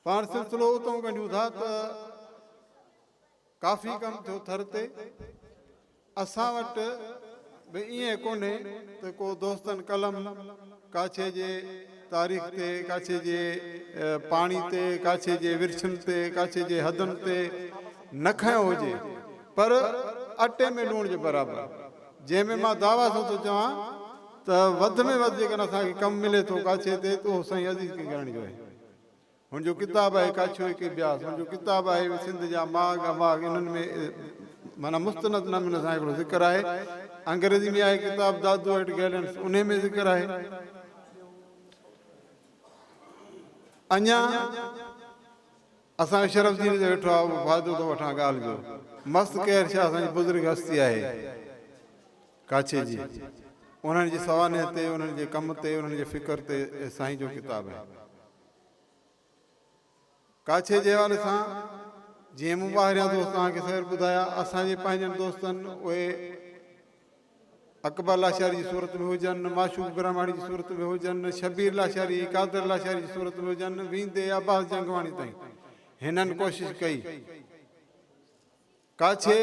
पाण सिलसिलो उतां कढूं था त काफ़ी कमु थियो थर ते। असां वटि बि ईअं कोन्हे त को दोस्तनि कलम काछे जे तारीख़ ते, काछे जे पाणी ते, काछे जे विरछनि ते, काछे जे हदनि ते न खयो हुजे, पर अटे में लूण जे बराबरि। जंहिंमें मां दावा सां थो चवां त वधि में वधि जेकॾहिं असांखे कमु मिले थो काछे ते त उहो साईं अज़ीज़ किंगराणी जो आहे। हुनजो किताबु आहे काछो हिकु ब्यास, हुनजो किताबु आहे सिंध जा माग अमाग, इन्हनि में माना मुस्तनद नमूने सां हिकिड़ो ज़िक्र आहे। अंग्रेज़ी में आहे किताब दादू एट गैलेंस, उन में ज़िक्र आहे। अञा असांजो शरफ़दीन जो वेठो आहे, उहो फ़ाइदो थो वठां ॻाल्हि जो। मस्त केर छा असांजी बुज़ुर्ग हस्ती आहे काछे जी, उन्हनि जी सवानियत ते, उन्हनि जे कम ते, उन्हनि जे फ़िक्र ते साईं जो किताबु आहे। काछे जे हवाले सां जीअं मूं ॿाहिरियां दोस्त तव्हांखे ख़ैर ॿुधाया, असांजे पंहिंजनि दोस्तनि उहे अकबर लाशारी जी सूरत में हुजनि, माशूक ब्रह्माणी जी सूरत में हुजनि, शबीर लाशारी, कादर लाशारी जी सूरत में हुजनि, वींदे अब्बास जंगवाणी ताईं हिननि कोशिशि कई काछे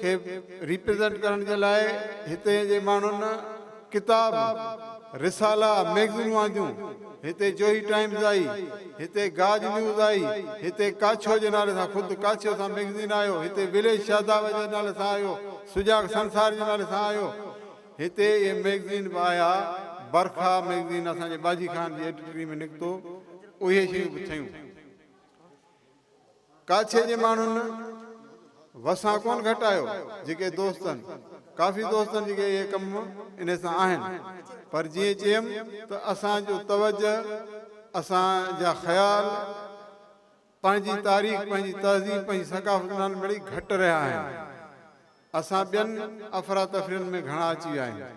खे रिप्रेज़ेंट करण जे लाइ। हिते जे माण्हुनि किताब रिसाला मैगज़ीनूं आंदियूं, हिते जोही टाइम्स आई, हिते गाज न्यूज़ आई, हिते काछो जे नाले सां ख़ुदि काछो सां मैगज़ीन आयो, हिते विलेज शादाब जे नाले सां आयो, सुजाग संसार जे नाले सां आयो, हिते इहे मैगज़ीन बि आया। बरखा मैगज़ीन असांजे बाजी खान जी एडिटरी में निकितो, उहे शयूं बि थियूं। काछे जे माण्हुनि वसां कोन घटायो, जेके दोस्तनि काफ़ी दोस्तनि जेके इहे कम इन सां आहिनि, पर जीअं चयमि त असांजो तवजह, असांजा ख़्याल पंहिंजी तारीख़, पंहिंजी तहज़ीब, पंहिंजी सक़ाफ़त में मिड़ी घटि रहिया आहिनि। असां ॿियनि अफ़रा तफ़रीन में घणा अची विया आहियूं।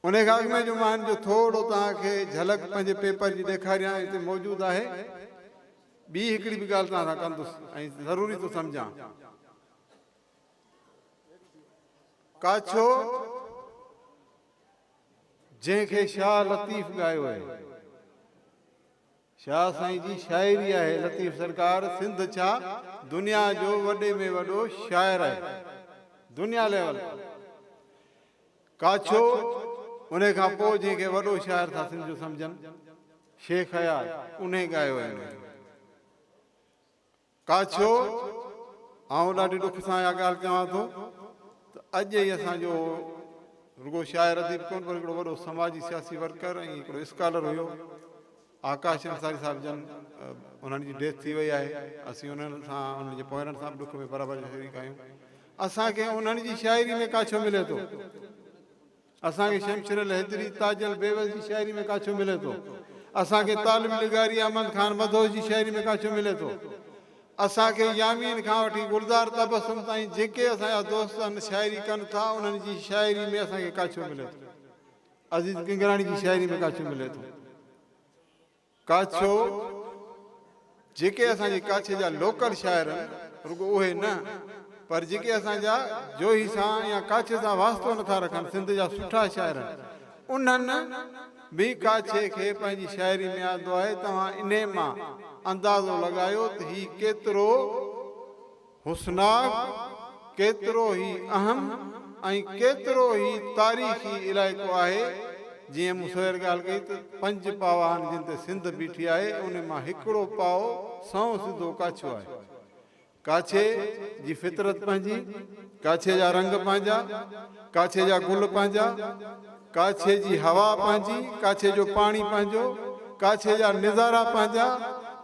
उन खां अॻु में जो मां हिन जो थोरो तव्हांखे झलक पंहिंजे पेपर जी ॾेखारियां, हिते मौजूदु आहे। ॿी हिकिड़ी बि ॻाल्हि तव्हां सां कंदुसि ऐं ज़रूरी थो सम्झां। काछो जंहिंखे शाह लतीफ़ ॻायो आहे, शाह साईं जी शाइरी आहे। लतीफ़ सरकार सिंध छा दुनिया जो वॾे में वॾो शाइर आहे, दुनिया लेवल। काछो उन खां पोइ जंहिंखे वॾो शाइर था सिंध जो सम्झनि, शेख हयात, उन ॻायो आहे। काछो आउं ॾाढी ॾुख सां इहा ॻाल्हि चवां थो त अॼु ई असांजो रुगो शाइर अदीब कोन, पर हिकिड़ो वॾो समाजी सियासी वर्कर ऐं हिकिड़ो स्कॉलर हुयो, आकाश अंसारी साहिब जन, उन्हनि जी डेथ थी वई आहे। असीं उन्हनि सां, उन्हनि जे पोयरनि सां बि ॾुख में बराबरि शरीक आहियूं। असांखे उन्हनि जी शाइरी में काछो मिले थो, असांखे शमशेर अल हैदरी, ताजल बेवस जी शाइरी में काछो मिले थो, असांखे तालिब निगारी अहमद खान मधोस जी शाइरी में काछो मिले थो, असांखे यामीन खां वठी गुलज़ार तबसुम ताईं जेके असांजा दोस्त आहिनि शाइरी कनि था, उन्हनि जी शाइरी में असांखे काछो मिले थो। अज़ीज़ किंगराणी जी शाइरी में काछो मिले थो। काछो जेके असांजे काछे जा लोकल शाइर आहिनि, रुगो उहे न, पर जेके असांजा जोही सां या काछे सां वास्तो नथा रखनि, सिंध जा सुठा शाइर आहिनि, उन्हनि बि काछे खे पंहिंजी शाइरी में आंदो आहे। तव्हां इन मां अंदाज़ो लॻायो त ही केतिरो हुस्नाक, केतिरो ई अहम ऐं केतिरो ई तारीख़ी इलाइक़ो आहे। जीअं मूं सवेर ॻाल्हि कई त 5 पाव आहिनि जिन ते सिंध बीठी आहे, उन मां हिकिड़ो पाव सौ सिधो काछो आहे। काछे जी फितरत पंहिंजी, काछे जा रंग पंहिंजा, काछे जा गुल पंहिंजा, काछे जी हवा पंहिंजी, काछे जो पाणी पंहिंजो, काछे जा नज़ारा पंहिंजा।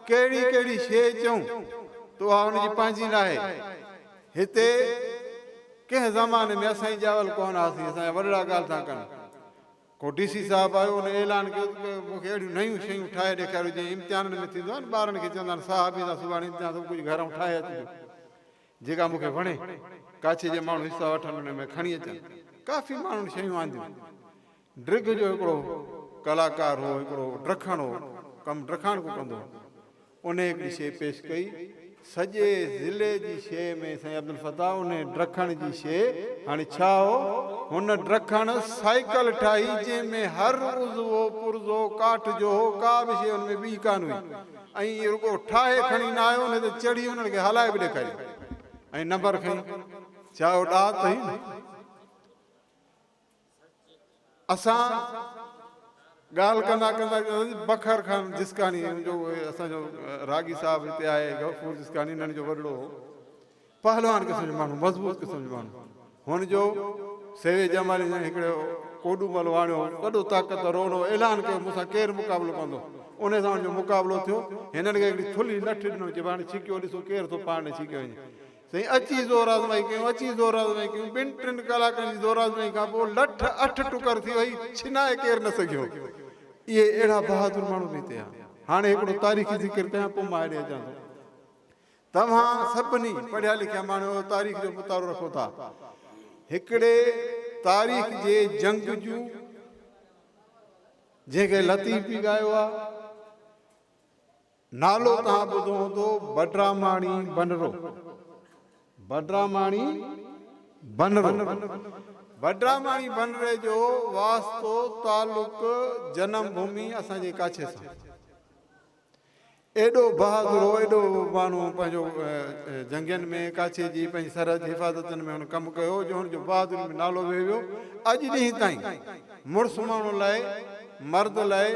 कहिड़ी कहिड़ी शइ चऊं त उहा हुनजी पंहिंजी न आहे। हिते कंहिं ज़माने में असां ई ॼावल कोन हुआसीं, असांजा वॾड़ा ॻाल्हि था कनि। को DC साहिबु आयो, उन ऐलान कयो त मूंखे अहिड़ियूं नयूं शयूं ठाहे ॾेखारियो, जीअं इम्तिहाननि में थींदो आहे न, ॿारनि खे चवंदा आहिनि साहिब ईंदा सुभाणे इम्तिहान सभु कुझु घरां ठाहे अचिजो, जेका मूंखे वणे। काछे जे माण्हू हिसा वठनि, उन में खणी अचनि। काफ़ी माण्हुनि शयूं आंदियूं। ड्रिग जो हिकिड़ो कलाकार हो, हिकिड़ो ड्रखण हो, कमु ड्रखाण को कंदो हो, उन हिकिड़ी शइ पेश कई सॼे ज़िले जी शइ में साईं अब्दुल फताह उन ड्रखण जी शइ हाणे छा हो, हुन ड्रखण साइकिल ठाही जंहिंमें हर उज़वो पुर्ज़ो काठ जो हो, का बि शइ हुन में ॿी कान हुई, ऐं रुॻो ठाहे खणी न आयो, हुन ते चढ़ी हुननि खे हलाए बि ॾेखारियो ऐं नंबर खईं। छा हो ॾात हुई न? असां ॻाल्हि कंदा कंदा बखर खान जिसकानी जो असांजो रागी साहिबु हिते आहे, गफ़ूर जिसकानी, हिननि जो वॾड़ो हो, पहलवान क़िस्म जो माण्हू, मज़बूत क़िस्म जो माण्हू, हुनजो सेवे जमाले में हिकिड़ो कोडूमल वाणियो, वॾो ताक़तवर हो, ऐलान कयो मूंसां केरु मुक़ाबिलो कंदो, उन सां हुनजो मुक़ाबिलो थियो। हिननि खे हिकिड़ी थुल्ही लठ ॾिनो, चइबो हाणे छिकियो ॾिसो केरु थो पाण छिकियो वञे। साईं अची ज़ोर आज़माई कयूं, अची ज़ोर आज़माई कयूं, 2-3 कलाकनि जी ज़ोर आज़माई खां पोइ लठ 8 टुकर थी वई, छिनाए केरु न सघियो। इहे अहिड़ा बहादुर माण्हू बि हिते आहिनि। हाणे हिकिड़ो तारीख़ी ज़िक्र कयां, पोइ मां हेॾे अचां थो। तव्हां सभिनी पढ़िया लिखिया माण्हू तारीख़ जो पुतारो रखो था, हिकिड़े तारीख़ जे जंग जूं जंहिंखे लतीफ़ बि ॻायो आहे, नालो तव्हां ॿुधो हूंदो, बडरामाणी बनरो। बडरामाणी बनरो, बडरामाणी बनरे जो वास्तो तालुक जनम भूमि असांजे काछे सां। एॾो बहादुर हो, एॾो माण्हू पंहिंजो जंगियुनि में काछे जी पंहिंजी सरहद हिफ़ाज़तनि में हुन कमु कयो जो हुनजो बहादुरी में नालो वेही वियो। अॼु ॾींहं ताईं मुड़ुस माण्हू लाइ, मर्द लाइ,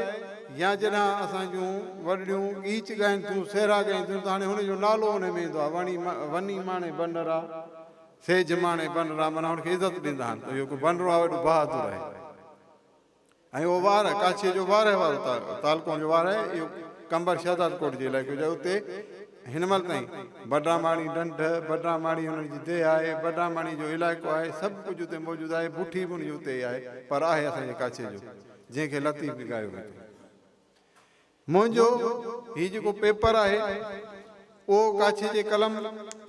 या जॾहिं असां जूं वॾड़ियूं गीच ॻाइनि थियूं, सेरा ॻाइनि थियूं, त हाणे हुनजो नालो हुन में ईंदो आहे, वनी माणे बनरा, सेज माणे बनरा, माना हुनखे इज़त ॾींदा आहिनि। त इहो को बनरो आहे, वॾो बहादुर आहे। ऐं उहो वार आहे, काछे जो वार वारो तालुको जो वार आहे, इहो कंबर शहदाद कोट जे इलाइक़े जो। उते हिन महिल ताईं बडरामाणी ढंढ, बडरामाणी हुननि जी देह आहे, बडरामाणी जो इलाइक़ो आहे, सभु कुझु उते मौजूदु आहे। बुठी बि हुनजी उते ई आहे, पर आहे असांजे काछे जो, जंहिंखे लतीफ़ बि ॻायो हुयो। मुंहिंजो हीउ जेको पेपर आहे, उहो काछे जे कलम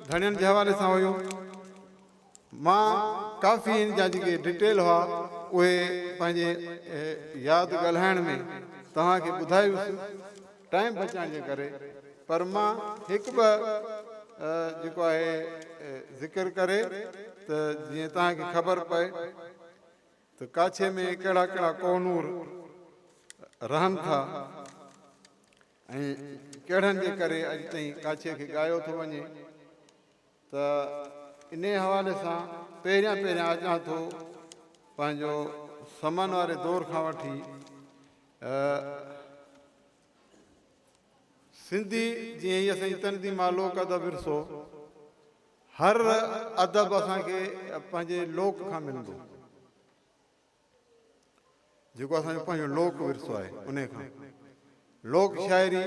धणियनि जे हवाले सां हुयो। मां काफ़ी इन जा जेके डिटेल हुआ उहे पंहिंजे यादि ॻाल्हाइण में तव्हांखे ॿुधायोसि टाइम बचाइण जे करे, पर मां हिकु ॿ जेको आहे ज़िक्र करे त जीअं तव्हांखे ख़बर पए त काछे में कहिड़ा कहिड़ा कोहनूर रहनि था ऐं कहिड़नि जे करे अॼु ताईं काछे खे ॻायो थो वञे। त इन हवाले सां पहिरियां अचां थो पंहिंजो समन वारे दौर खां वठी सिंधी, जीअं ई असांजी तनज़ीम आहे लोक अदब विरसो, हर अदब असांखे पंहिंजे लोक खां मिलंदो, जेको असांजो पंहिंजो लोक विरसो आहे उन खां। लोक शाइरी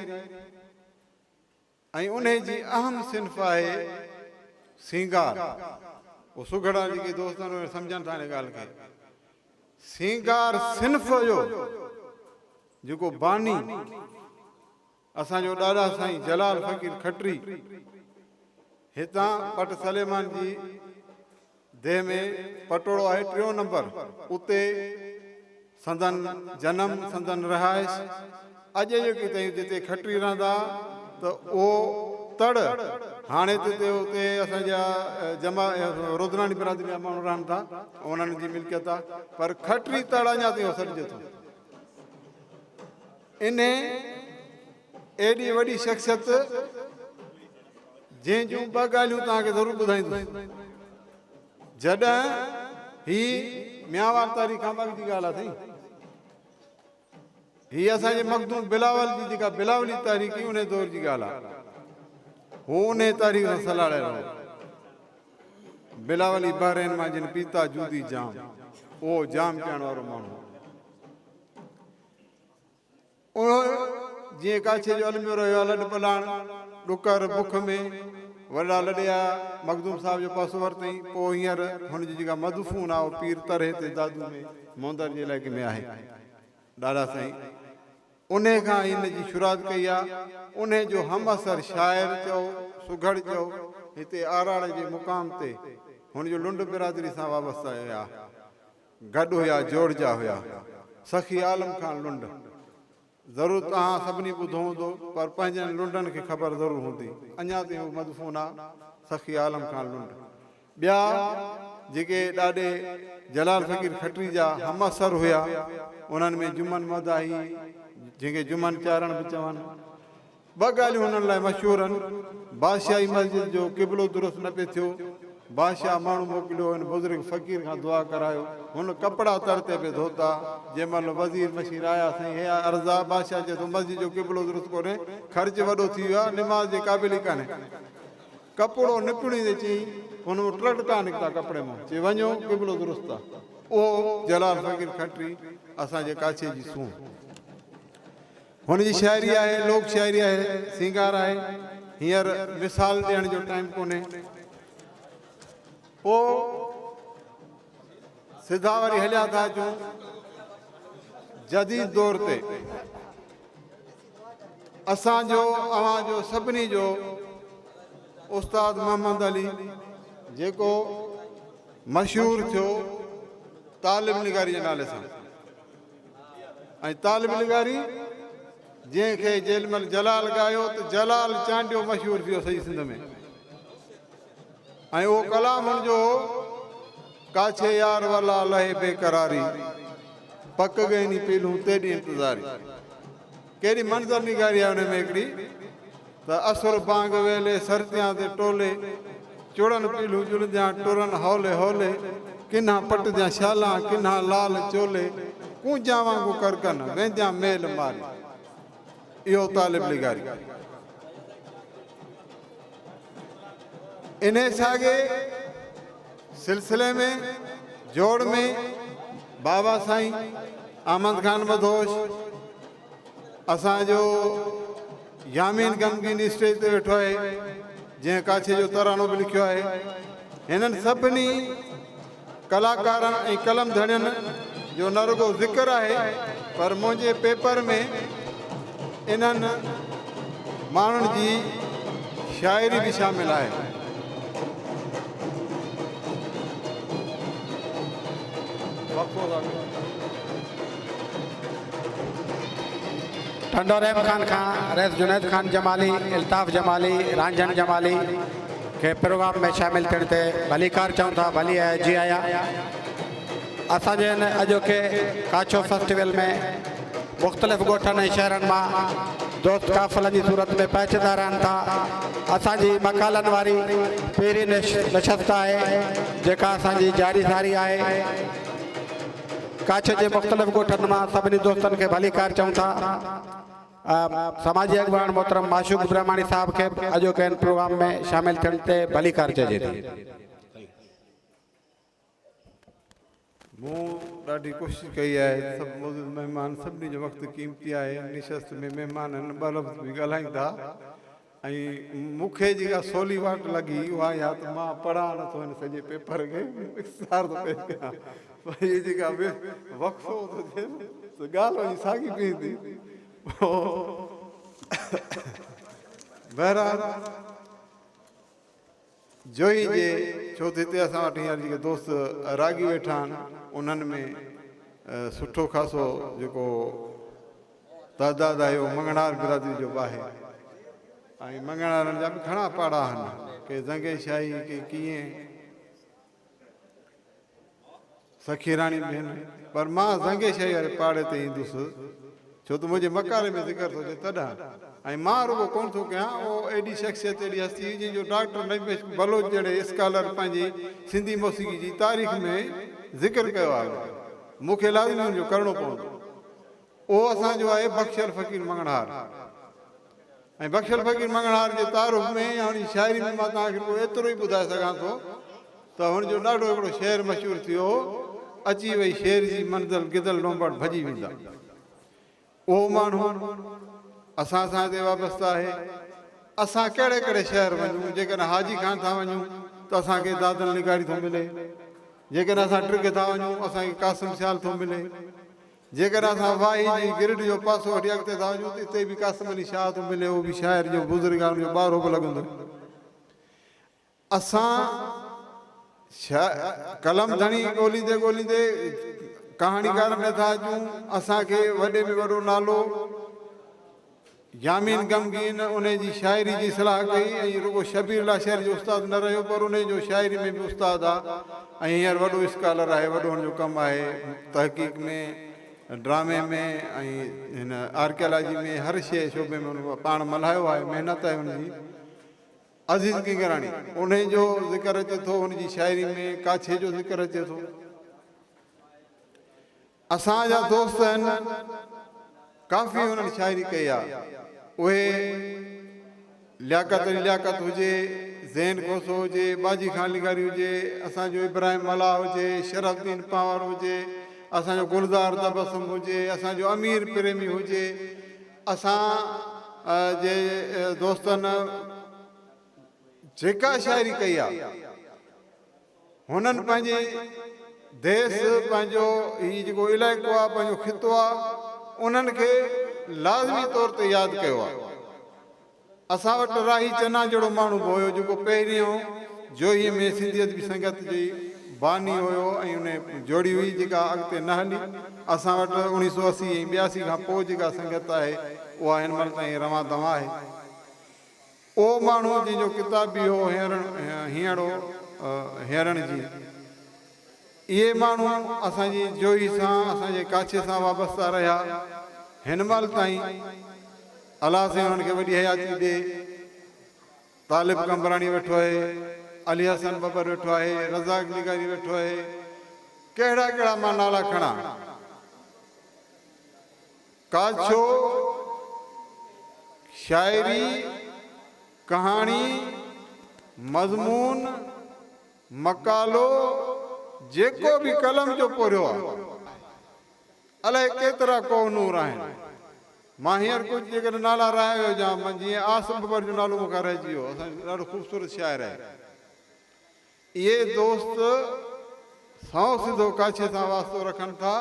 ऐं उन जी अहम सिंफ़ आहे सींगार। उहो सुघड़ा जेके दोस्त आहिनि उहे सम्झनि था हिन ॻाल्हि खे। सींगार सिंफ़ जो जेको बानी असांजो ॾाॾा साईं जलाल फ़कीर खटरी, हितां पट सलेमान जी देह में पटोड़ो आहे 3 नंबर, उते संदन जनम, संदन रहाइश, अॼु जेकी ताईं जिते खटरी रहंदा त उहो तड़ हाणे त उते असांजा जमा रुद्राणी बिरादरी जा माण्हू रहनि था, उन्हनि जी मिल्कियत आहे, पर खटरी तड़ अञा ताईं सॾिजे थो। इन एॾी वॾी शख़्सियत जंहिं जूं 2 ॻाल्हियूं तव्हांखे ज़रूरु ॿुधाईंदुसि। जॾहिं ही म्यावार तारीख़ खां अॻु जी ॻाल्हि आहे साईं, हीअ असांजे मखदूम बिलावल जी जेका बिलावली तारीख़ उन दौर जी ॻाल्हि आहे। हू उन तारीख़ सां सलाड़ियल हो। बिलावली बहरेन मां जिन पीता जूदी जाम, उहो जाम पीअण वारो माण्हू। जीअं काछे जो अलमियो रहियो, लॾ पलाण ॾुकर बुख में वॾा लॾिया मखदूम साहिब जो पासो वरितईं। पोइ हींअर हुनजी जेका मदफून आहे उहो पीर तर हिते दादू में मोंदर जे इलाइक़े में आहे, ॾाढा साईं। उन खां हिन जी शुरूआति कई आहे। उन जो हम असर शाइर चओ, सुघड़ चओ, हिते आराड़ जे मुक़ाम ते हुनजो लुंड बिरादरी सां वाबस्ता हुया, गॾु हुया, जोड़जा हुया। सखी आलम खान लुंड ज़रूरु तव्हां सभिनी ॿुधो हूंदो पर पंहिंजनि लुंडनि खे ख़बर ज़रूरु हूंदी अञा ताईं उहो मदफ़ून आहे सखी आलम खान लुंड ॿिया जेके ॾाढे जलाल फ़क़ीर खटरी जा हम असर हुया उन्हनि में जुमन मदाही जंहिंखे जुमन चारण बि चवनि ॿ ॻाल्हियूं हुननि लाइ मशहूरु आहिनि बादशाही मस्जिद जो क़िबलो दुरुस्त न पियो थियो बादशाह माण्हू मोकिलियो हिन बुज़ुर्ग फ़क़ीर खां दुआ करायो हुन कपिड़ा तरते पिए धोता जंहिं महिल वज़ीर मशीर आया साईं हे अर्ज़ा बादशाह चए थो मस्जिद जो क़िबलो दुरुस्त कोन्हे ख़र्च वॾो थी वियो आहे निमाज़ जे क़ाबिल ई कान्हे कपिड़ो निपुणी ते चई हुन टटका निकिता कपिड़े मां चई वञो क़िबलो दुरुस्त आहे उहो जलाल फ़क़ीर खटरी असांजे काछे जी सूं हुनजी शाइरी आहे लोक शाइरी आहे सिंगार आहे हींअर मिसाल ॾियण जो टाइम कोन्हे पोइ सिधा वरी हलिया था अचूं जदीद दौर ते असांजो अव्हांजो सभिनी जो उस्ताद मोहम्मद अली जेको मशहूरु थियो तालिब निगारी जे नाले सां ऐं तालिब निगारी जंहिंखे जेॾीमहिल जलाल ॻायो त जलाल चांडियो मशहूरु थियो सॼी सिंध में ऐं उहो कलाम हुनजो काछे यार वाला लहे बेकरारी पक गई पीलूं तेॾी इंतज़ारी कहिड़ी मंज़र निगारी आहे हुन में हिकिड़ी त असुर बांग वेले सरतियां ते टोले चुड़नि पीलूं जुलंदियां टुरनि हौले हौले किन्हा पटदियां शाला किन्हा लाल चोले कूंजा वांगुरु करकन वेंदियां मेल मारी इहो तालिब निगारी इन साॻे सिलसिले में जोड़ में बाबा साईं अहमद खान बदोश असांजो यामीन गमगीन स्टेज ते वेठो आहे जंहिं काछे जो तरानो बि लिखियो आहे हिननि सभिनी कलाकारनि ऐं कलम धणियुनि जो न रुगो ज़िक्र आहे पर मुंहिंजे पेपर में इन्हनि माण्हुनि जी शाइरी बि शामिलु आहे टंडो रहम खान रईस जुनैद खान जमाली इल्ताफ़ जमाली रांझन जमाली के प्रोग्राम में शामिल थियण ते भलीकार चऊं था भली जी आया असांजे हिन अॼोके काछो फेस्टिवल में मुख़्तलिफ़ ॻोठनि ऐं शहरनि मां दोस्त काफ़िलनि जी सूरत में पहुचंदा रहनि था असांजी मकालनि वारी पहिरीं नशस्त आहे जेका असांजी जारी सारी आहे काछ जे मुख़्तलिफ़ ॻोठनि मां सभिनी दोस्तनि खे भलीकार चऊं था समाजी अॻवान मोहतरम माशूक ब्रह्माणी साहब के अॼोके प्रोग्राम में शामिल थियण ते भलीकार चइजे थी मूं ॾाढी कोशिशि कई आहे सभु मौजूद महिमान सभिनी जो वक़्तु क़ीमती आहे निशस्त में महिमान आहिनि ॿ लफ़्ज़ बि ॻाल्हाइनि था ऐं मूंखे जेका सवली वाट लॻी उहा या त मां पढ़ा नथो हिन सॼे पेपर खे इख़्तिसार थो पेश कयां इहे जेका वक़्फ़ो थो थिए त ॻाल्हि वञी साॻी पवंदी बहरहाल जोई जे छो त हिते असां वटि हींअर जेके दोस्त रागी वेठा आहिनि उन्हनि में सुठो ख़ासो जेको तइदाद आहे उहो मंगणार बिरादरी जो बि आहे ऐं मंगणारनि जा बि घणा पाड़ा आहिनि के ज़ंगे शाही के कीअं सखीराणी बि आहिनि पर मां ज़ंगे शाही वारे पाड़े ते ईंदुसि छो त मुंहिंजे मकाले में ज़िक्र थो थिए तॾहिं ऐं मां रुगो कोन थो कयां उहो एॾी शख़्सियत एॾी हस्ती जंहिंजो डॉक्टर नईमेश बलोच जहिड़े स्कॉलर पंहिंजी सिंधी मौसीक़ी जी तारीख़ में ज़िक्र कयो आहे मूंखे लाज़मी हुनजो करिणो पवंदो उहो असांजो आहे बख़्शल फ़क़ीर मंगणार ऐं बख़्शल फ़क़ीर मंगणार जे तारुफ़ में या हुनजी शाइरी में मां तव्हांखे रुगो एतिरो ई ॿुधाए सघां थो त हुनजो ॾाढो हिकिड़ो शेर मशहूरु थियो अची वई शेर जी मंज़िल गिदल डोंबट भॼी वेंदा उहो माण्हू असां सां हिते वाबस्ता आहे असां कहिड़े कहिड़े शहर वञूं जेकॾहिं हाजी खान था वञूं त असांखे दादल निगारी थो मिले जेकॾहिं असां ट्रिग था वञूं असांखे कासिम सियाल थो मिले जेकॾहिं असां वाही जी गिरड जो पासो वठी अॻिते था वञूं त हिते बि कासिम अली शाह थो मिले उहो बि शाइर जो बुज़ुर्ग आहे हुनजो ॿारो बि लॻंदो असां कलम धणी ॻोल्हींदे ॻोल्हींदे कहाणीकार में था अचूं असांखे वॾे में वॾो नालो यामीन गमगीन उन जी शाइरी जी सलाह कई ऐं रुगो शबीर लाशर जो उस्तादु न रहियो पर उन जो शाइरी में बि उस्तादु आहे ऐं हींअर वॾो स्कॉलर आहे वॾो हुनजो कमु आहे तहक़ीक़ में ड्रामे में ऐं हिन आर्कियोलॉजी में हर शइ शोबे में हुन पाण मल्हायो आहे महिनत आहे हुनजी अज़ीज़ किंगराणी उन जो ज़िक्र अचे थो हुनजी शाइरी में काछे जो ज़िक्र अचे थो असांजा दोस्त आहिनि काफ़ी उन्हनि शाइरी कई आहे उहे लियाकत हुजे ज़ैन कोसो हुजे बाजी खान लिगारी हुजे असांजो इब्राहिम मला हुजे शरफुद्दीन पावर हुजे असांजो गुलज़ार तबसुम हुजे असांजो अमीर प्रेमी हुजे असां जे दोस्तनि जेका शाइरी कई आहे हुननि पंहिंजे देश पंहिंजो हीउ जेको इलाइक़ो आहे पंहिंजो ख़ितो आहे उन्हनि खे लाज़मी तौर ते यादि कयो आहे असां वटि राही चना जहिड़ो माण्हू बि हुयो जेको पहिरियों जोईअ में सिंधियत जी संगत जी बानी हुयो ऐं उन जोड़ी हुई जेका अॻिते न हली असां वटि 1980 ऐं 82 खां पोइ जेका संगत आहे उहा हिन महिल ताईं रवां दवा आहे उहो माण्हू जंहिंजो किताब बि हो हींअर जी इहे माण्हू असांजी जोई सां असांजे काछे सां वाबस्ता रहिया हिन महिल ताईं अलाह साईं हुननि खे वॾी हयाती ॾे तालिब कंबराणी वेठो आहे अली हसन बबर वेठो आहे रज़ाक लिगारी वेठो आहे कहिड़ा कहिड़ा मां नाला खणा काछो शाइरी कहाणी मज़मून मकालो जेको बि कलम जो पढ़ियो आहे अलाए केतिरा कोहनूर आहिनि मां हींअर कुझु जेकॾहिं नाला रहायो हुजां जीअं आसिफ बबर जो नालो मूंखां रहिजी वियो असांजो ॾाढो ख़ूबसूरत शाइर आहे इहे दोस्त सौ सिधो काछे सां वास्तो रखनि था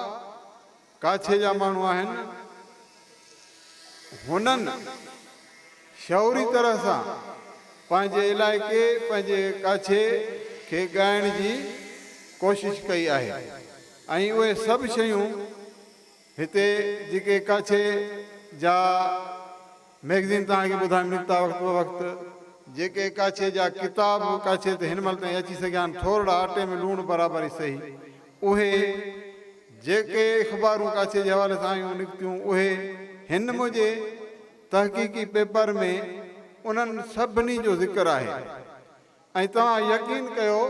काछे जा माण्हू आहिनि हुननि शौरी तरह सां पंहिंजे इलाइक़े पंहिंजे काछे खे ॻाइण जी कोशिश कई आहे ऐं उहे सभु शयूं हिते जेके काछे जा मैगज़ीन तव्हांखे ॿुधाए निकिता वक़्तु वक़्तु जेके काछे जा किताब काछे ते हिन महिल ताईं अची सघिया आहिनि थोरा अटे में लूणु बराबरि ई सही उहे जेके अख़बारूं काछे जे हवाले सां आयूं निकितियूं उहे हिन मुंहिंजे तहक़ीक़ी पेपर में उन्हनि सभिनी जो ज़िक्र आहे ऐं तव्हां यकीन कयो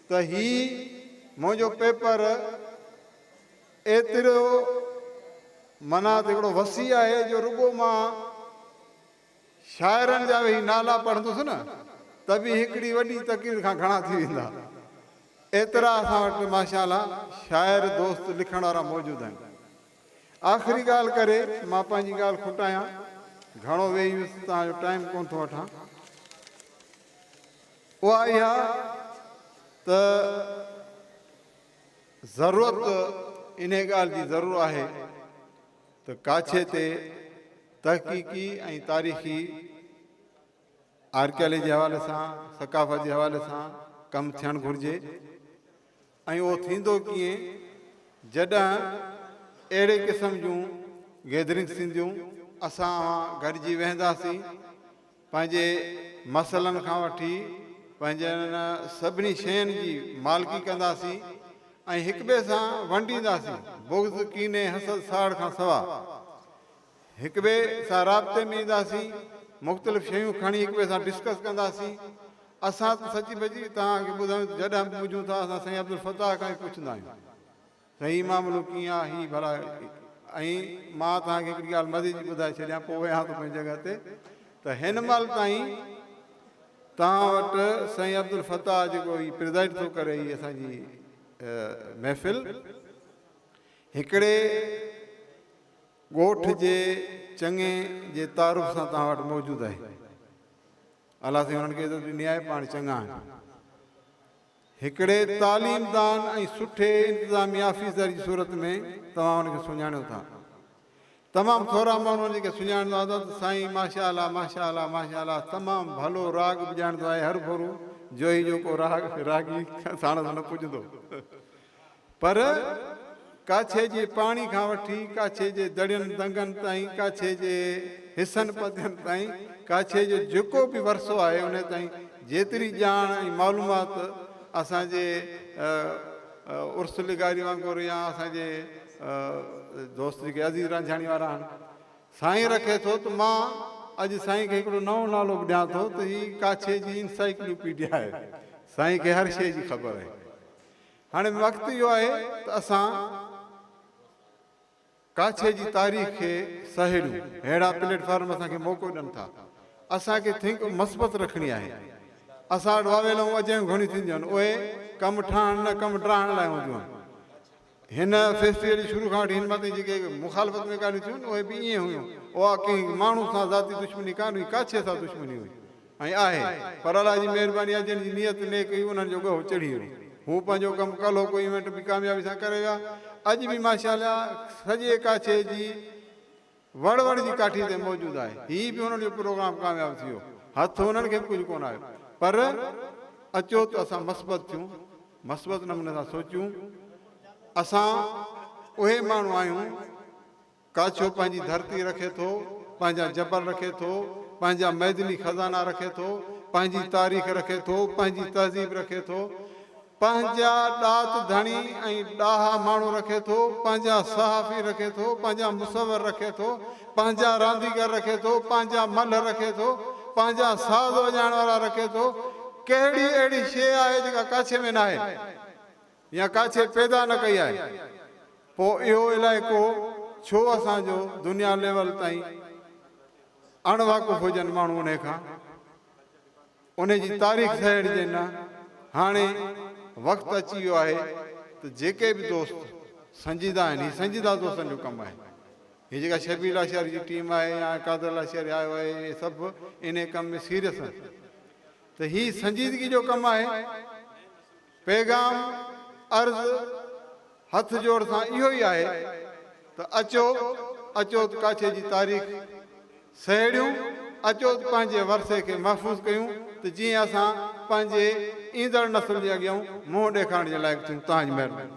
त ही मुंहिंजो पेपर एतिरो माना त हिकिड़ो वसी आहे जो रुगो मां शाइरनि जा वेही नाला पढ़ंदुसि न त बि हिकिड़ी वॾी तक़रीर खां घणा थी वेंदा एतिरा असां वटि माशाअल्लाह शाइर दोस्त लिखण वारा मौजूदु आहिनि आख़िरी ॻाल्हि करे मां पंहिंजी ॻाल्हि खुटायां घणो वेही वियुसि तव्हांजो टाइम कोन थो वठां उहा इहा त ज़रूरत इन ॻाल्हि जी ज़रूरु आहे त काछे ते तहक़ीक़ी ऐं तारीख़ी आर्कियोलॉजी जे हवाले सां सकाफ़त जे हवाले सां कमु थियणु घुरिजे ऐं उहो थींदो कीअं जॾहिं अहिड़े क़िस्म जूं गैदरिंग्स थींदियूं असां गॾिजी वेहंदासीं पंहिंजे मसइलनि खां वठी पंहिंजनि सभिनी शयुनि जी मालिकी कंदासीं ऐं हिक ॿिए सां वंडींदासीं बुग़्ज़ कीने हसद साड़ खां सवा हिक ॿिए सां राब्ते में ईंदासीं मुख़्तलिफ़ शयूं खणी हिक ॿिए सां डिस्कस कंदासीं असां त सची भॼी तव्हांखे ॿुधायूं जॾहिं बि पुॼूं था असां साईं अब्दुल फताह खां ई पुछंदा आहियूं सही मामिलो कीअं आहे हीअ भला ऐं मां तव्हांखे हिकिड़ी ॻाल्हि मज़े जी ॿुधाए छॾियां पोइ वेहां थो पंहिंजी जॻह ते त हिन महिल ताईं तव्हां वटि साईं अब्दुल फताह जेको हीअ प्रिज़ाइड थो करे हीअ असांजी महफ़िल हिकिड़े ॻोठ जे चङे जे तारुफ़ सां तव्हां वटि मौजूदु आहे अलाह साईं हुननि खे इज़त ॾिनी आहे पाण चङा आहिनि हिकिड़े तालीमदान ऐं सुठे इंतिज़ामी ऑफिसर जी सूरत में तव्हां हुनखे सुञाणियो था तमामु थोरा माण्हू जेके सुञाणींदा त साईं माशा अला माशा अला माशा अला तमामु भलो राग बि ॼाणंदो आहे हर भरू जोई जो को रागी साण न पुॼंदो पर काछे जे पाणी खां वठी काछे जे दड़ियुनि दंगनि ताईं, काछे जे हिसनि पदनि ताईं, काछे जो जेको बि वरसो आहे उन ताईं जेतिरी ॼाण ऐं मालूमात असांजे उर्स लिगारी वांगुरु या असांजे दोस्त जेके अज़ीज़ रांझाणी वारा आहिनि, साईं रखे थो त मां अॼु साईं खे हिकिड़ो नओं नालो बि ॾियां थो त हीअ काछे जी इंसाइक्लोपीडिया आहे। साईं खे हर शइ जी ख़बर आहे। हाणे वक़्तु इहो आहे त असां काछे जी तारीख़ खे सहेड़ियूं। अहिड़ा प्लेटफॉर्म असांखे मौक़ो ॾियनि था। असांखे थिंक मस्बत रखणी आहे। असां वटि वावेल ऐं अजयूं घणियूं थींदियूं आहिनि, उहे कमु ठहण न कमु ड्राहण लाइ हूंदियूं आहिनि। हिन फेस्टिवल शुरू खां वठी हिन मथे जेके मुखालफ़त में ॻाल्हियूं थियूं उहे बि ईअं हुयूं। उहा कंहिं माण्हू सां ज़ाती दुश्मनी कान हुई, काछे सां दुश्मनी हुई ऐं आहे। पर अलाह जी महिरबानी आहे, जंहिंजी नियत नेक हुई उन्हनि जो ॻोहो चढ़ी वियो। हू पंहिंजो कमु कलो कोई इवेंट बि कामयाबी सां करे विया। अॼु बि माशाअल्लाह सॼे काछे जी वड़ वड़ जी काठी ते मौजूदु आहे। हीअ बि हुननि जो प्रोग्राम कामयाबु थी वियो। हथु हुननि खे बि कुझु कोन आयो। पर अचो त असां मस्बत थियूं, मस्बत नमूने सां सोचियूं। असां उहे माण्हू आहियूं, काछो पंहिंजी धरती रखे थो, पंहिंजा जबल रखे थो, पंहिंजा मैदनी खज़ाना रखे थो, पंहिंजी तारीख़ रखे थो, पंहिंजी तहज़ीब रखे थो, पंहिंजा ॾात धणी ऐं ॾाहा माण्हू रखे थो, पंहिंजा सहाफ़ी रखे थो, पंहिंजा मुसवर रखे थो, पंहिंजा रांदीगर रखे थो, पंहिंजा मल रखे थो, पंहिंजा साज़ वॼाइण वारा रखे थो। कहिड़ी अहिड़ी शइ आहे जेका काछे में न आहे या काछे पैदा न कई आहे? पोइ इहो इलाइक़ो छो असांजो दुनिया लेवल ताईं अणवाक़ुफ़ हुजनि माण्हू उन खां, उन जी तारीख़ सहेड़िजे न। हाणे वक़्तु अची वियो आहे त जेके बि दोस्त संजीदा आहिनि, हीअ संजीदा दोस्तनि जो कमु आहे। हीअ जेका शबीर लाशर जी टीम आहे या कादर लाशर आयो आहे, इहे सभु इन कम में सीरियस आहिनि। त हीअ संजीदगी जो कमु आहे। पैगाम अर्ज़ हथ जोड़ सां इहो ई आहे त अचो अचो त काछे जी तारीख़ सहेड़ियूं, अचो त पंहिंजे वरसे खे महफ़ूज़ कयूं त जीअं असां पंहिंजे ईंदड़ नस्ल जे अॻियां मुंहुं ॾेखारण जे लाइक़ु थियूं। तव्हांजी महिरबानी।